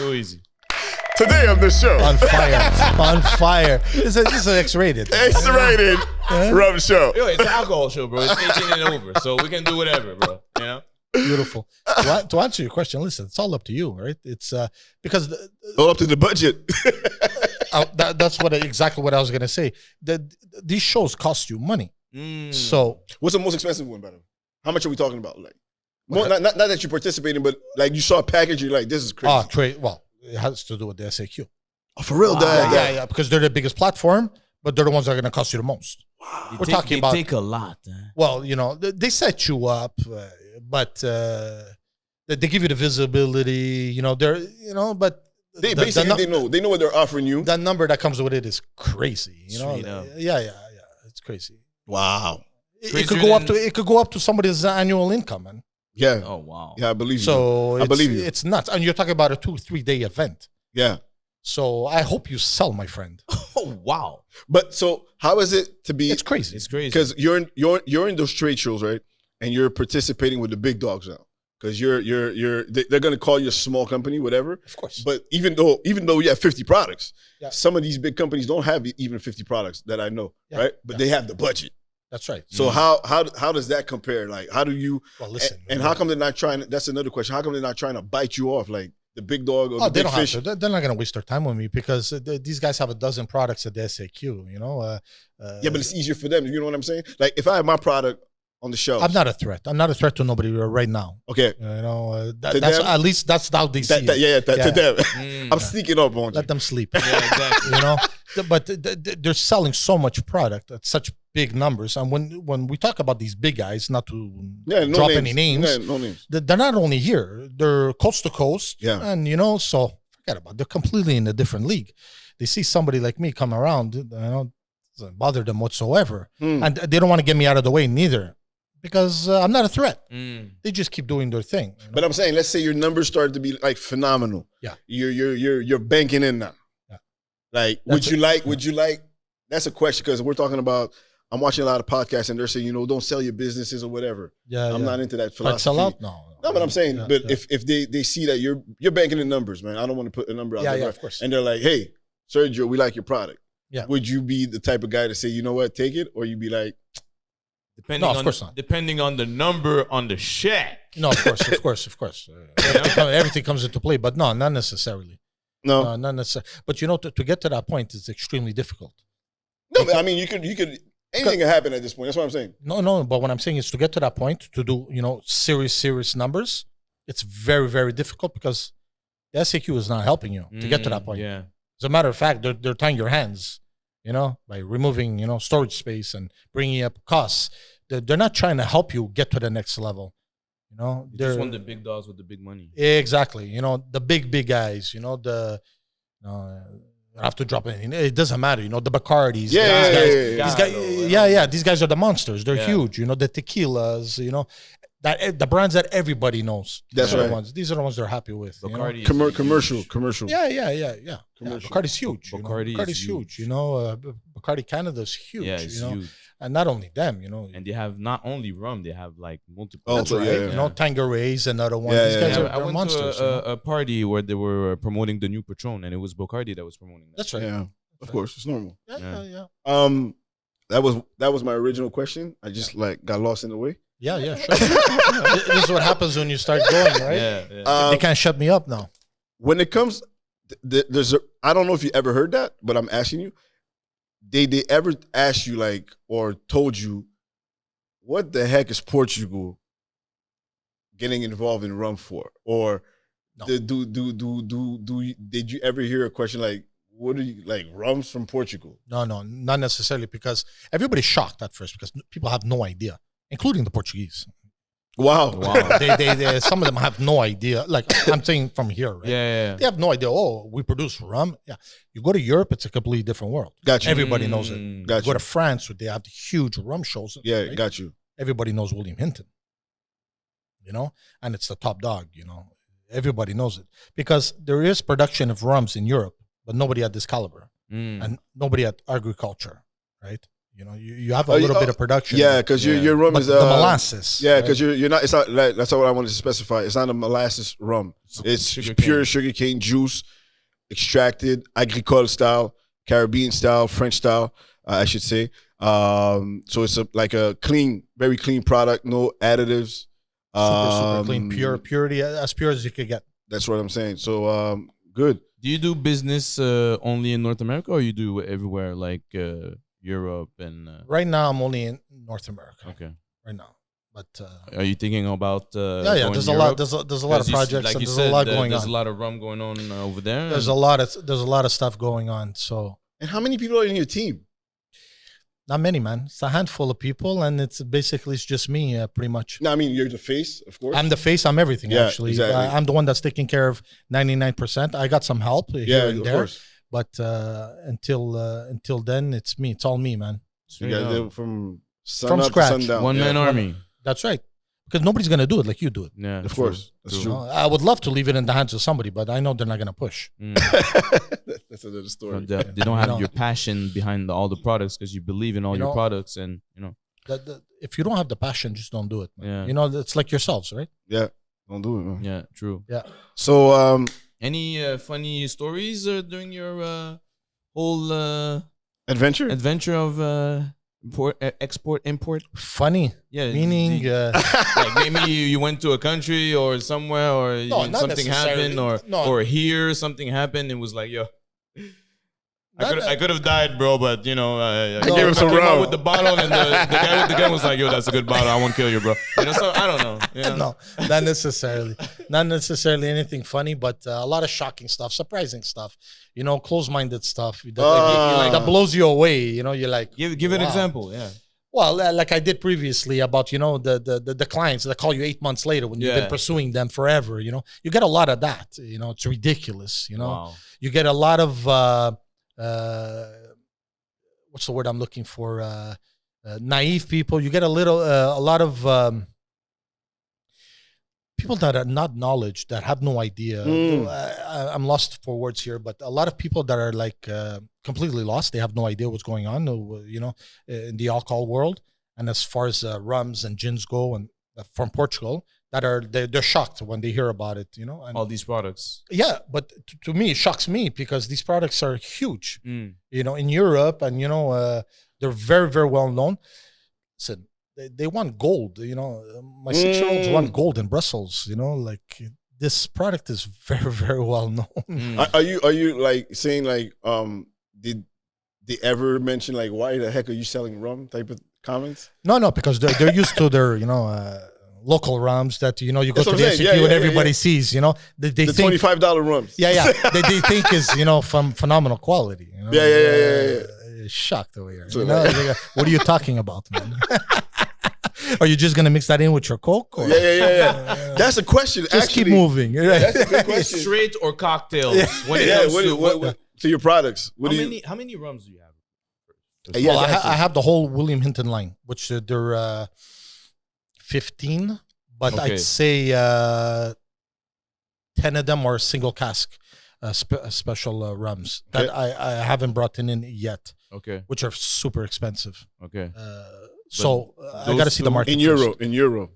easy. Today on the show. On fire. This is X-rated. X-rated rum show. Yo, it's an alcohol show, bro. It's 18 and over, so we can do whatever, bro. Beautiful. To answer your question, listen, it's all up to you, right? It's because all up to the budget. That's exactly what I was gonna say. These shows cost you money. So, what's the most expensive one, by the way? How much are we talking about? Like, not that you participating, but like you saw a package, you're like, this is crazy. Well, it has to do with the SAQ. Oh, for real, yeah, because they're the biggest platform, but they're the ones that are gonna cost you the most. Wow. They take a lot. Well, they set you up. But they give you the visibility, but they know what they're offering you. That number that comes with it is crazy, Yeah, it's crazy. Wow. It could go up to somebody's annual income, man. Yeah. Oh wow. Yeah, I believe you. So I believe you. It's nuts, and you're talking about a 2-3 day event. Yeah. So I hope you sell, my friend. Oh wow. But so how is it to be? It's crazy. Because you're in those trade shows, right? And you're participating with the big dogs now, because they're gonna call you a small company, whatever. Of course. But even though you have 50 products, yeah. Some of these big companies don't have even 50 products that I know, right? But they have the budget. That's right. So how does that compare? Like, how do you? Well, listen. And how come they're not trying? That's another question. How come they're not trying to bite you off like the big dog or the big fish? Have to. They're not gonna waste their time with me because these guys have a dozen products at the SAQ. Yeah, but it's easier for them. You know what I'm saying? Like if I have my product on the shelf. I'm not a threat. I'm not a threat to nobody right now. Okay. That's at least that's how they see it. Yeah, to them. I'm sneaking up on you. Let them sleep. Yeah, exactly. But they're selling so much product at such big numbers. And when we talk about these big guys, not to drop any names, no names. They're not only here, they're coast to coast. Yeah. And, so forget about it. They're completely in a different league. They see somebody like me come around, doesn't bother them whatsoever. And they don't want to get me out of the way neither. Because I'm not a threat. They just keep doing their thing. But I'm saying, let's say your numbers start to be like phenomenal. Yeah, you're banking in now. Yeah. Like, would you like? That's a question because we're talking about I'm watching a lot of podcasts and they're saying, don't sell your businesses or whatever. Yeah, I'm not into that Like philosophy. sell out? No. No, but I'm saying, Yeah, but yeah. if they see that you're banking the numbers, man, I don't want to put a number out Yeah, there. yeah, of course. And they're like, hey, Sergio, we like your product. Yeah. Would you be the type of guy to say, you know what, take it? Or you be like, Depending No, of on course not. Depending on the number on the check. No, of course. Everything comes into play, but no, not necessarily. no. No, not necessarily. But to get to that point is extremely difficult. No, but I mean, you could, anything can happen at this point. That's what I'm saying. No, but what I'm saying is to get to that point, to do, serious numbers, it's very, very difficult because the SAQ is not helping you to get to that point. Yeah. As a matter of fact, they're tying your hands, by removing, storage space and bringing up costs. They're not trying to help you get to the next level. You just want the big dogs with the big money. Exactly. The big guys, I have to drop anything. It doesn't matter. The Bacardis. These guys are the monsters. They're huge. The tequilas, that the brands that everybody knows. That's right. The ones. These are the ones they're happy with. Bacardi is Commercial. Yeah. Commercial. Bacardi's huge. Bacardi is huge. Bacardi Canada's huge. Yeah, it's huge. And not only them, And they have not only rum, they have like multiple. Oh, That's so, right. yeah. Tangeray's another one. Yeah, These guys yeah. are I went monsters. to a party where they were promoting the new Patron, and it was Bacardi that was promoting that. That's right. Yeah, of course, it's normal. Yeah. That was my original question. I just got lost in the way. Yeah, sure. This is what happens when you start going, right? Yeah. They can't shut me up now. When it comes, I don't know if you ever heard that, but I'm asking you. They ever asked you or told you, what the heck is Portugal getting involved in rum for? Or No. did you ever hear a question like, what are you rums from Portugal? No, not necessarily, because everybody's shocked at first because people have no idea, including the Portuguese. Wow. They some of them have no idea. Like I'm saying from here, right? Yeah. They have no idea. Oh, we produce rum. Yeah. You go to Europe, it's a completely different world. Got you. Everybody knows it. Got Go you. to France, where they have the huge rum shows. Yeah, right? got you. Everybody knows William Hinton. And it's the top dog. Everybody knows it because there is production of rums in Europe, but nobody at this caliber and nobody at agriculture, right? You have a little bit of production. Yeah, because your rum but is the molasses. Yeah, right? because you're not. It's not. That's what I wanted to specify. It's not a molasses rum. It's pure sugarcane juice, extracted, agricole style, Caribbean style, French style, I should say. So it's like a clean, very clean product. No additives. Super clean, purity, as pure as you could get. That's what I'm saying. So good. Do you do business only in North America, or you do everywhere, like Europe and? Right now, I'm only in North America. Okay. Right now, but are you thinking about? yeah. There's a lot. There's a lot of projects, and there's a lot going on. There's a lot of rum going on over there. There's a lot of stuff going on. So And how many people are in your team? not many, man. It's a handful of people, and it's just me, pretty much. No, I mean you're the face, of course. I'm the face. I'm everything. Yeah, Actually, exactly. I'm the one that's taking care of 99%. I got some help here and of there, course. but until then, it's me. It's all me, man. So you guys do from sun From up scratch. to sundown. One man Yeah. army. That's right. Because nobody's gonna do it like you do it. Yeah, Of course. That's You true. know, I would love to leave it in the hands of somebody, but I know they're not gonna push. That's another story. They don't have You know. your passion behind all the products because you believe in all You your know. products, and If you don't have the passion, just don't do it. Man. Yeah. It's like yourselves, right? Yeah. Don't do it, man. yeah, true. Yeah. So Any funny stories during your whole adventure? adventure of export, import? Funny. Yeah, Meaning, like maybe you went to a country or somewhere, or No, not something happened, necessarily. or here something happened. It was like, yo, Not I could have died, bro, but I gave him some came out rum. with the bottle, and the guy with the gun was like, yo, that's a good bottle. I won't kill you, bro. So I don't know. Yeah. no, not necessarily. Not necessarily anything funny, but a lot of shocking stuff, surprising stuff. Close-minded stuff that blows you away. You're like, Give an wow. example. Yeah. Well, like I did previously about the clients that call you 8 months later when you've been Yeah. pursuing them forever. You get a lot of that. It's ridiculous. Wow. You get a lot of what's the word I'm looking for? Naive people. You get a lot of people that are not knowledge, that have no idea. I'm lost for words here, but a lot of people that are like completely lost. They have no idea what's going on, in the alcohol world. And as far as rums and gins go, and from Portugal, they're shocked when they hear about it, And, all these products. Yeah, but to me, it shocks me because these products are huge, Mm. in Europe, and they're very, very well known. Listen, they want gold, My 6-year-olds want gold in Brussels, like this product is very, very well known. Mm. Are you like saying like did they ever mention like why the heck are you selling rum type of comments? No, because they're used to their local rums that you go That's to what the I'm saying. SEQ Yeah, and yeah, everybody yeah. sees. They The think $25 rums. yeah they think is from phenomenal quality. Yeah. Shocked over here. So What are you talking about, man? Are you just gonna mix that in with your Coke? Or? Yeah. That's a question. Just actually. keep moving. That's a good question. Straight or cocktails? When it Yeah. comes to What to your products? What do you? how many rums do you have? Yeah, Well, exactly. I have the whole William Hinton line, which they're 15, but Okay. I'd say 10 of them are single cask special rums that Okay. I haven't brought in yet, Okay. which are super expensive. Okay. So I those got to see the two- market In first. euro.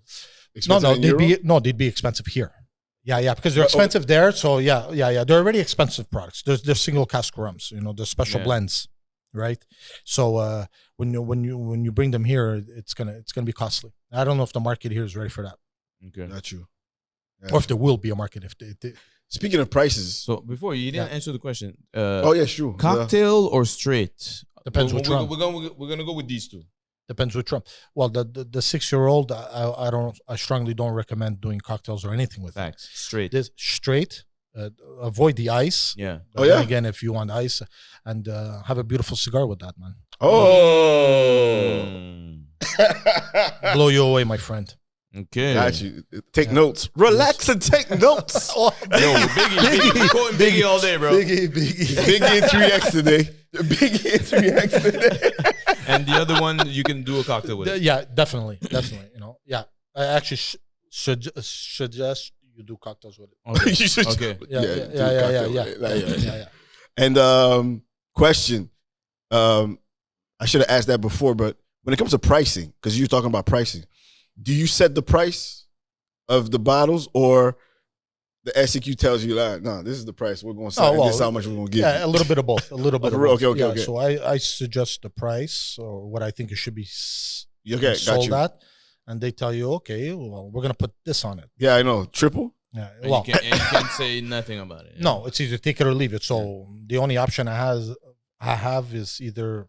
Expensive No, in euro? they'd be expensive here. Yeah, because they're expensive there. So yeah. They're already expensive products. They're single cask rums, they're special Yeah. blends, right? So when you bring them here, it's gonna be costly. I don't know if the market here is ready for that, Okay. Got you. or if there will be a market. If they Speaking of prices. So before you didn't Yeah. answer the question. Oh yeah, sure. Cocktail or straight? Depends which rum. We're gonna go with these two. Depends which rum. Well, the 6-year-old, I strongly don't recommend doing cocktails or anything with that. Facts. Straight. This straight. Avoid the ice. Yeah. But Oh, then yeah? again, if you want ice, and have a beautiful cigar with that, man. Oh. Mm. Blow you away, my friend. Okay. Got you. Take notes. Relax and take notes. Yo, Biggie. We're quoting Biggie all day, bro. Biggie. Big in 3X today. Big in 3X today. And the other one, you can do a cocktail with it. Yeah, definitely. Yeah, I actually suggest you do cocktails with it. Okay. You should- Okay. Yeah. And question. I should have asked that before, but when it comes to pricing, because you're talking about pricing, do you set the price of the bottles, or the SEQ tells you like, no, this is the price we're going to sell, and this is how much we're going to give Yeah, you? a little bit of both. Okay. Yeah, so I suggest the price or what I think it should be Okay, got sold you. at, and they tell you, okay, well, we're gonna put this on it. Yeah, I know. Triple? Yeah, And well, you can't say nothing about it. no, it's either take it or leave it. So the only option I have is either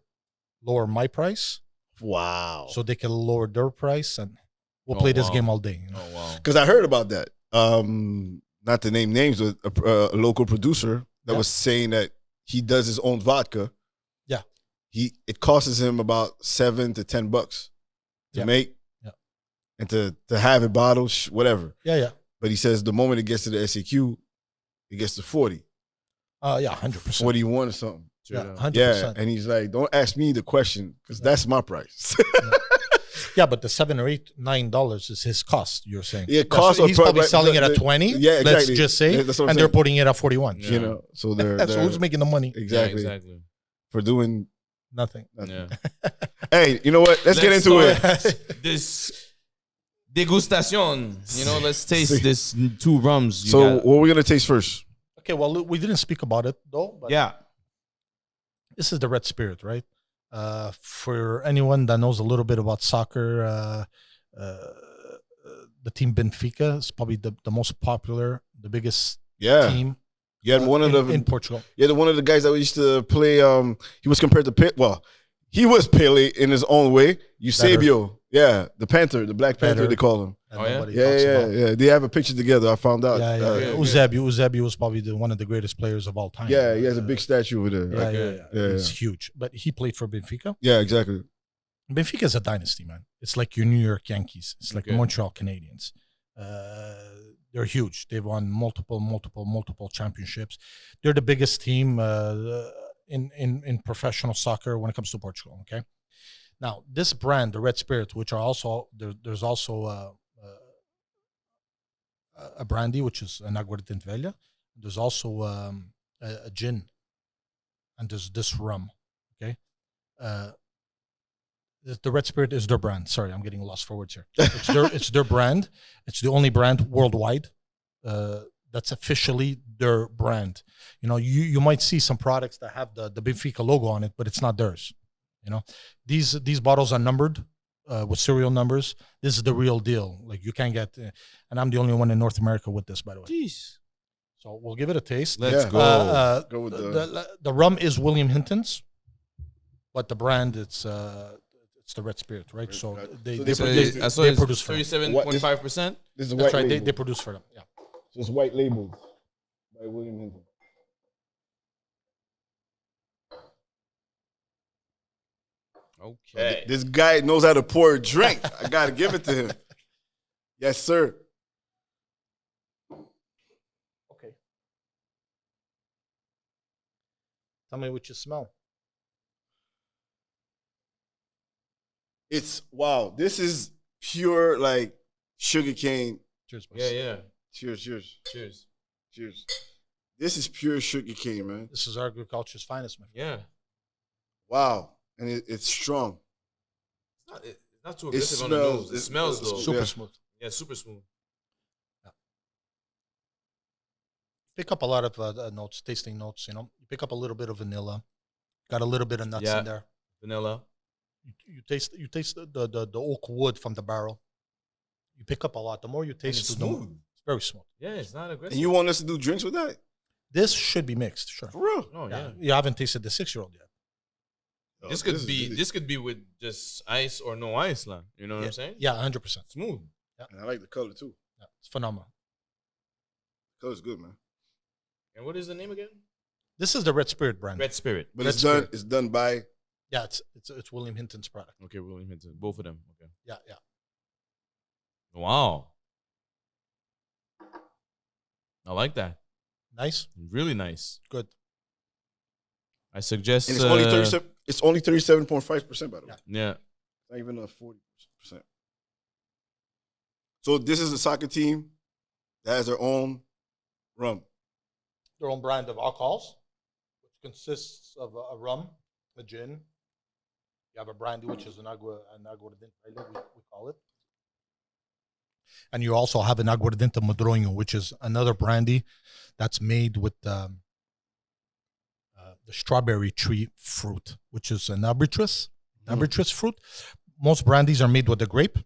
lower my price, Wow. so they can lower their price, and we'll Oh, play this wow. game all day. Oh wow. Because I heard about that. Not to name names, but a local producer that Yeah. was saying that he does his own vodka. Yeah. It costs him about $7 to $10 to Yeah. make. Yeah. And to have it bottled, whatever. Yeah. But he says the moment it gets to the SEQ, it gets to 40, Yeah, 100%. 41 or something. Yeah, Straight up. 100%. Yeah. And he's like, don't ask me the question because that's my price. Yeah, but the $7 or $9 is his cost. You're saying Yeah, cost so or he's probably but selling it at the- 20. yeah, Let's exactly. just say, Yeah, that's what I'm and they're saying. putting it at 41. Yeah. You know, so they're So who's making the money? exactly, Yeah, exactly. for doing. Nothing. Yeah. Hey, you know what? Let's get into it. This degustation. Let's taste this two rums. So, what we're gonna taste first? Okay, well, we didn't speak about it though. But yeah. this is the red spirit, right? For anyone that knows a little bit about soccer, the team Benfica is probably the most popular, the biggest Yeah, team you had one of the in Portugal. you had one of the guys that used to play. He was compared to he was Pele in his own way. Eusebio, yeah, the Panther, the Black Panther, Better. they call him. And Oh, yeah? nobody Yeah, talks yeah, about. yeah. They have a picture together. I found out. Yeah. okay. Eusebio was probably one of the greatest players of all time. Yeah, he has a big statue over there. Yeah, Okay. yeah. Yeah, It's huge. But he played for Benfica. Yeah, exactly. Benfica is a dynasty, man. It's like your New York Yankees. It's like the Okay. Montreal Canadiens. They're huge. They've won multiple championships. They're the biggest team in professional soccer when it comes to Portugal. Okay. Now this brand, the Red Spirit, which are also there's also a brandy, which is an aguardente velha. There's also a gin, and there's this rum. Okay, the Red Spirit is their brand. Sorry, I'm getting lost for words here. It's their brand. It's the only brand worldwide that's officially their brand. You know, you might see some products that have the Benfica logo on it, but it's not theirs. You know, these bottles are numbered with serial numbers. This is the real deal. Like you can't get, and I'm the only one in North America with this, by the way. Jeez. So we'll give it a taste. Let's go. Go with the rum is William Hinton's, but the brand it's the Red Spirit, right? So they produce for them. 37.5%. This is That's white right. label. They produce for them. Yeah. So it's white labeled by William Hinton. Okay. This guy knows how to pour a drink. I gotta give it to him. Yes, sir. Okay. Tell me what you smell. It's wow. This is pure like sugarcane. Cheers, boys. Yeah. Cheers, cheers, Cheers. cheers. This is pure sugarcane, man. This is agriculture's finest, my friend. Yeah. Wow, and it's strong. It's not too aggressive on the nose. It smells though. Super Yeah. smooth. Yeah, super smooth. Pick up a lot of notes, tasting notes. You know, you pick up a little bit of vanilla. Got a little bit of nuts in there. Vanilla. You taste the oak wood from the barrel. You pick up a lot. The more you taste, it's the more smooth. it's very smooth. Yeah, it's not aggressive. And you want us to do drinks with that? This should be mixed, sure. For real? Oh yeah. You haven't tasted the 6-year-old yet. This could be with just ice or no ice, lah. You know what I'm saying? Yeah, 100%. Smooth. And I like the color too. Yeah, it's phenomenal. The color's good, man. And what is the name again? This is the Red Spirit brand. Red Spirit. But Red it's done. Spirit. It's done by. Yeah, it's William Hinton's product. Okay, William Hinton. Both of them. Okay. Yeah. Wow. I like that. Nice. Really nice. Good. I suggest. And it's only 37. It's only 37.5%, by the way. Yeah. Not even a 40%. So this is a soccer team that has their own rum. Their own brand of alcohols, which consists of a rum, a gin. You have a brandy, which is an aguardente, we call it. And you also have an aguardente madroño, which is another brandy that's made with the strawberry tree fruit, which is an arbitrus fruit. Most brandies are made with the grape,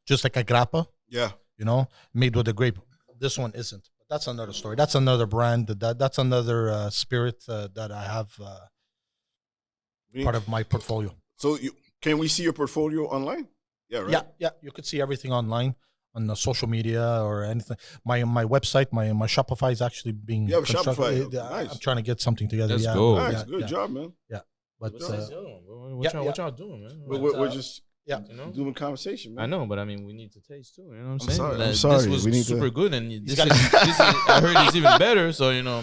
just like a grappa, Yeah. you know, made with the grape. This one isn't. But that's another story. That's another brand. That's another spirit that I have part of my portfolio. So can we see your portfolio online? Yeah, right? Yeah. You could see everything online on the social media or anything. My website, my Shopify is actually being You have a constructed. Shopify. Nice. I'm trying to get something together. Let's yeah. go. Nice. Yeah, Good yeah. job, man. But What y'all doing, man? We're just yeah. You know? doing conversation, man. I know, but I mean, we need to taste too. You know what I'm I'm saying? sorry, Like, I'm sorry. This was We need to- super good, and this is, I heard it's even better. So you know,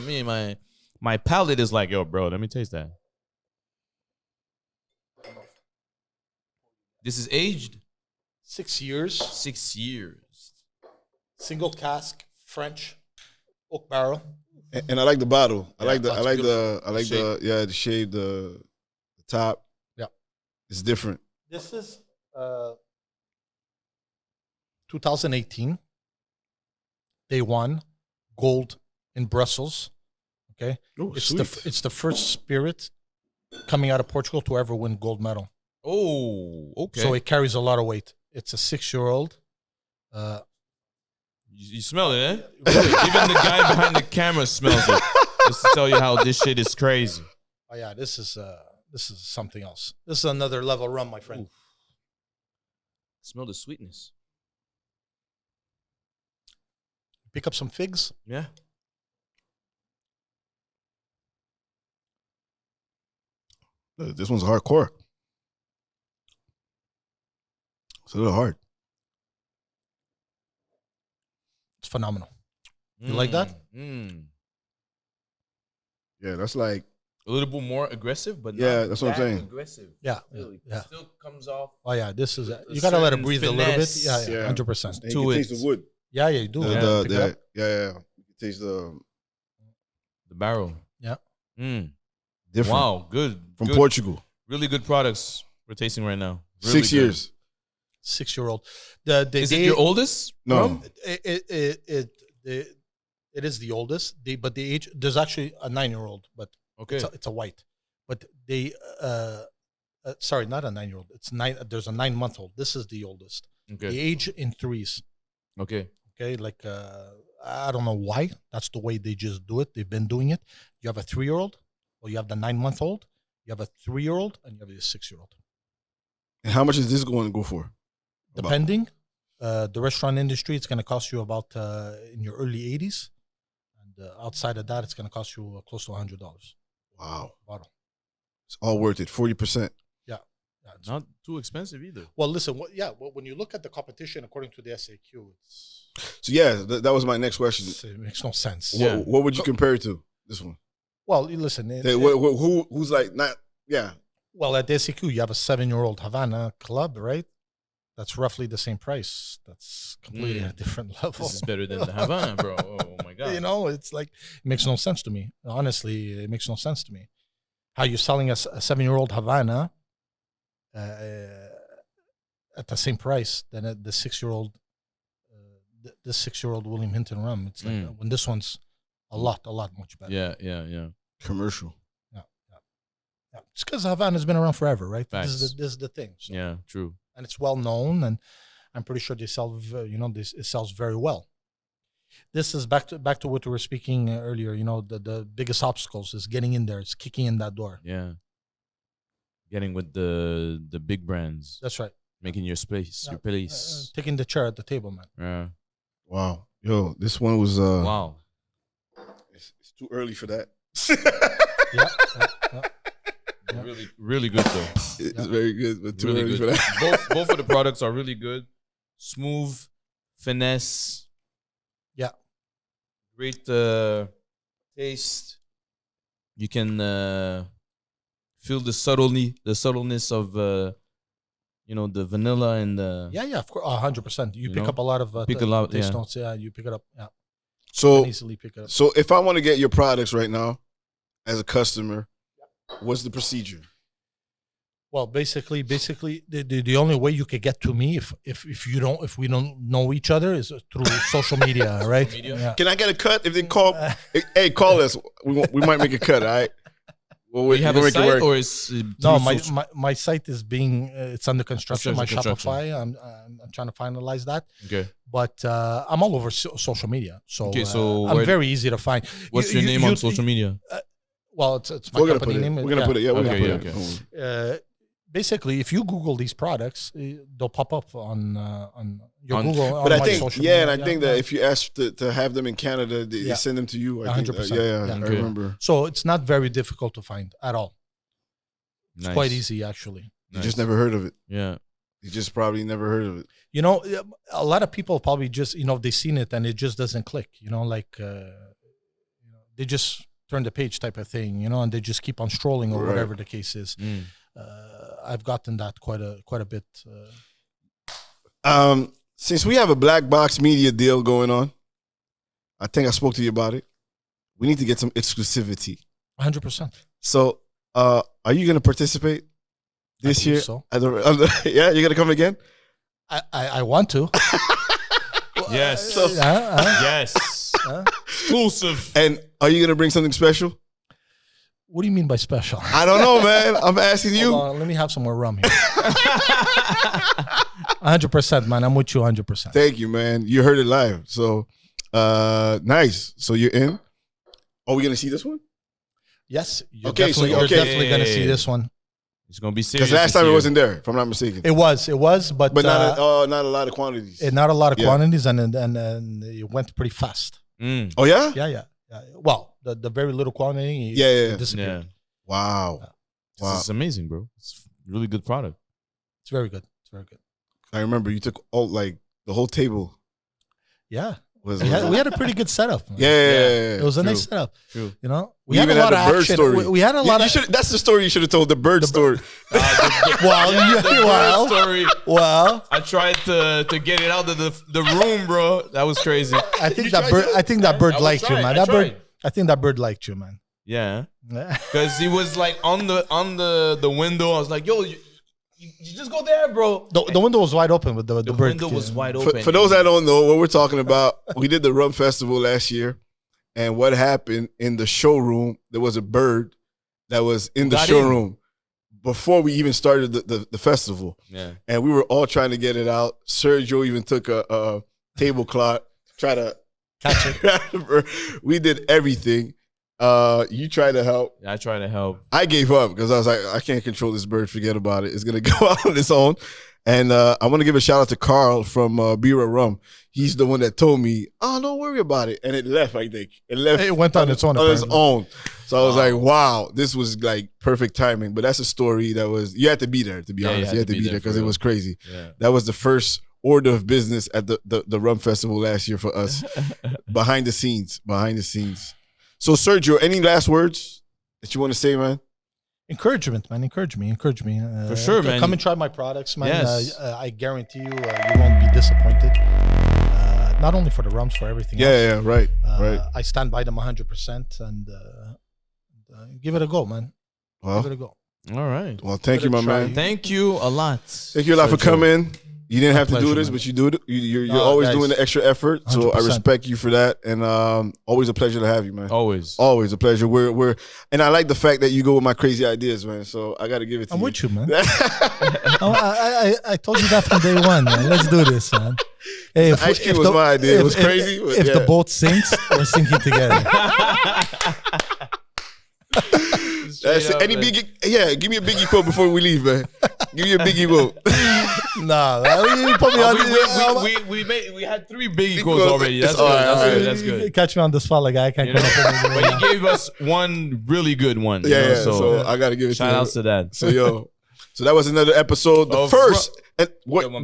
my palate is like, yo, bro, let me taste that. This is aged 6 years, 6 years. single cask, French, oak barrel. And I like the bottle. I like that's the shape, the top. Yeah. It's different. This is 2018. They won gold in Brussels. Okay, Oh, it's the first spirit coming out of Portugal to ever win gold medal. Oh, okay. So it carries a lot of weight. It's a 6-year-old. You smell it, eh? Even the guy behind the camera smells it. Just to tell you how this shit is crazy. Oh yeah, this is something else. This is another level rum, my friend. Smell the sweetness. Pick up some figs. Yeah. This one's hardcore. It's a little hard. It's phenomenal. You like that? Yeah, that's like A little bit more aggressive, but Yeah, not that's what I'm that saying. aggressive. Yeah, Really. yeah. Still comes off. Oh yeah, this is you gotta let it breathe a little bit. finesse. Yeah, Yeah. 100%. and To you can it. taste the wood. Yeah, you do. The, Yeah. the, Pick it up. yeah. You can taste the The barrel. Yeah. Mm. Different. Wow, good. From good. Portugal. Really good products we're tasting right now. Really 6 good. years. 6-year-old. Is it your oldest? No. rum? It is the oldest. But the age, there's actually a 9-year-old, but Okay. it's a white. But they, sorry, not a 9-year-old. It's 9. There's a 9-month-old. This is the oldest. Okay. They age in threes. Okay. Okay, like I don't know why. That's the way they just do it. They've been doing it. You have a 3-year-old, or you have the 9-month-old. You have a 3-year-old, and you have a 6-year-old. And how much is this going to go for? Depending, the restaurant industry, it's going to cost you about in your early 80s, and outside of that, it's going to cost you close to $100. Wow. Bottle. It's all worth it. 40%. Yeah, Not too expensive either. well, listen. When you look at the competition according to the SAQ, So yeah, that was my next question. it makes no sense. Yeah. What would you compare it to? This one. Well, listen. Who's like not? Yeah. Well, at the SAQ, you have a 7-year-old Havana Club, right? That's roughly the same price. That's completely a different level. This is better than the Havana, bro. Oh my god. You know, it's like it makes no sense to me. Honestly, it makes no sense to me. How you're selling a 7-year-old Havana at the same price than at the 6-year-old, the 6-year-old William Hinton rum. It's like when this one's a lot much better. Yeah. Commercial. Yeah. It's because Havana's been around forever, right? Facts. This is the thing. So, Yeah, true. and it's well known, and I'm pretty sure they sell. It sells very well. This is back to what we were speaking earlier. You know, the biggest obstacles is getting in there. It's kicking in that door. Yeah. Getting with the big brands. That's right. Making your space, your place. Taking the chair at the table, man. Yeah. Wow. Yo, this one was Wow. It's too early for that. Yeah. Really, really good though. It's very good, but too Really early good. for that. Both of the products are really good. Smooth, finesse. Yeah. Great taste. You can feel the subtleness of the vanilla and the Yeah, of course, 100%. You pick know? up a lot of Pick a lot, taste yeah. notes. Yeah, you pick it up. Yeah, So can easily pick it up. So if I want to get your products right now as a customer, what's the procedure? Well, basically, the only way you could get to me if we don't know each other is through social media, right? Yeah. Can I get a cut if they call? Hey, call us. We might make a cut. All right. Well, you have a site or is No, my site is it's under construction. My Construction. Shopify. I'm trying to finalize that. Okay. But I'm all over social media, so, Okay, so I'm where- very easy to find. What's your name on social media? Well, it's my We're gonna company put it. name. We're gonna put it. Yeah, we're Okay, gonna put it. okay. Basically, if you Google these products, they'll pop up on your On- Google. But on I my think, social yeah, and media. I think that if you ask to have them in Canada, they Yeah. send them to you. I 100%. think, yeah, Yeah. I Okay. remember. So it's not very difficult to find at all. It's Nice. quite easy, actually. You just never heard of it. Yeah. You just probably never heard of it. You know, a lot of people probably just, they've seen it and it just doesn't click. They just turn the page type of thing, and they just keep on strolling or Right. whatever the case is. Mm. I've gotten that quite a bit. Since we have a black box media deal going on, I think I spoke to you about it. We need to get some exclusivity. 100%. So, are you going to participate this believe year? so. Yeah, you're going to come again? I want to. Yes. Yes. Exclusive. And are you going to bring something special? What do you mean by special? I don't know, man. I'm asking you. Hold on, let me have some more rum here. 100%, man. I'm with you 100%. Thank you, man. You heard it live. So, nice. So you're in. Are we going to see this one? Yes. You're Okay, definitely, so- you're okay. definitely going to see this one. It's gonna be serious. Because last this time it year. wasn't there, if I'm not mistaken. It was, but But not a lot of quantities. not a lot of Yeah. quantities, and it went pretty fast. Mm. Oh, yeah? Yeah. Well, the very little quantity, Yeah. it disappeared. Yeah. Wow. This is amazing, bro. It's a really good product. It's very good. It's very good. I remember you took the whole table. Yeah, Was we had a pretty good setup. man. Yeah. It was a True. nice setup. True. We had a even lot had of the bird action. story. We had a lot of. That's the story you should have told, the bird story. Well, Story. well, I tried to get it out of the room, bro. That was crazy. I think that bird. I think that bird I was liked you, trying. man. I That bird. tried. I think that bird liked you, man. Yeah. Because he was like on the window. I was like, yo, you just go there, bro. The window was wide open with the bird. window was wide open. For those that don't know what we're talking about, we did the Rhum Festival last year. And what happened in the showroom, there was a bird that was in the showroom before we even started the festival. Yeah. And we were all trying to get it out. Sergio even took a tablecloth, try to catch it. We did everything. You tried to help. I tried to help. I gave up because I was like, I can't control this bird. Forget about it. It's going to go out on its own. And I want to give a shout out to Carl from Bira Rum. He's the one that told me, oh, don't worry about it. And it left, I think. It went on its own. On its own. So I was like, wow, this was like perfect timing. But that's a story that was, you had to be there, to be honest. You had to be there because it was crazy. Yeah. That was the first order of business at the Rhum Festival last year for us. Behind the scenes. So Sergio, any last words that you want to say, man? Encouragement, man. Encourage me. For sure, man. Come and try my products, man. Yes. I guarantee you, you won't be disappointed. Not only for the rums, for everything else. Yeah, right. I stand by them 100% and give it a go, man. Well, give it a go. All right. Well, thank you, my man. Thank you a lot. Thank you a lot for coming. You didn't have to do this, but you do it. You're always doing the extra effort, so 100%. I respect you for that. And always a pleasure to have you, man. Always a pleasure. And I like the fact that you go with my crazy ideas, man. So I got to give it to you. I'm with you, man. I told you that from day one, man. Let's do this, man. Hey, if Ice Cube was my idea. It was crazy. If the boat sinks, we're sinking together. That's it. Any biggie? Give me a biggie quote before we leave, man. Give me a biggie quote. Nah, you put me on. We had 3 biggie quotes already. That's good. That's good. Catch me on the spot, like I can't come up with But he gave us one really good one. Yeah. So I gotta give it. Shout outs to that. So that was another episode. The first. And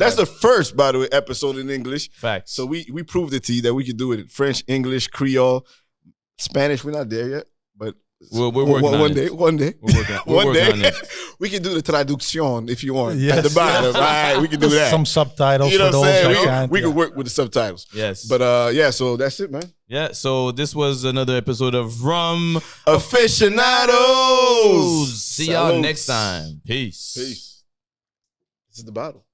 that's the first, by the way, episode in English. Facts. So we proved it to you that we could do it in French, English, Creole, Spanish. We're not there yet, but we're working on it. One day. We're working on it. We can do the traduction if you want. Yes, at the bottom, right? We can do that. Some subtitles. You know for what I'm those saying? We can work with the subtitles. Yes. But so that's it, man. Yeah. So this was another episode of Rhum Aficionados. See y'all next time. Peace. This is the bottle.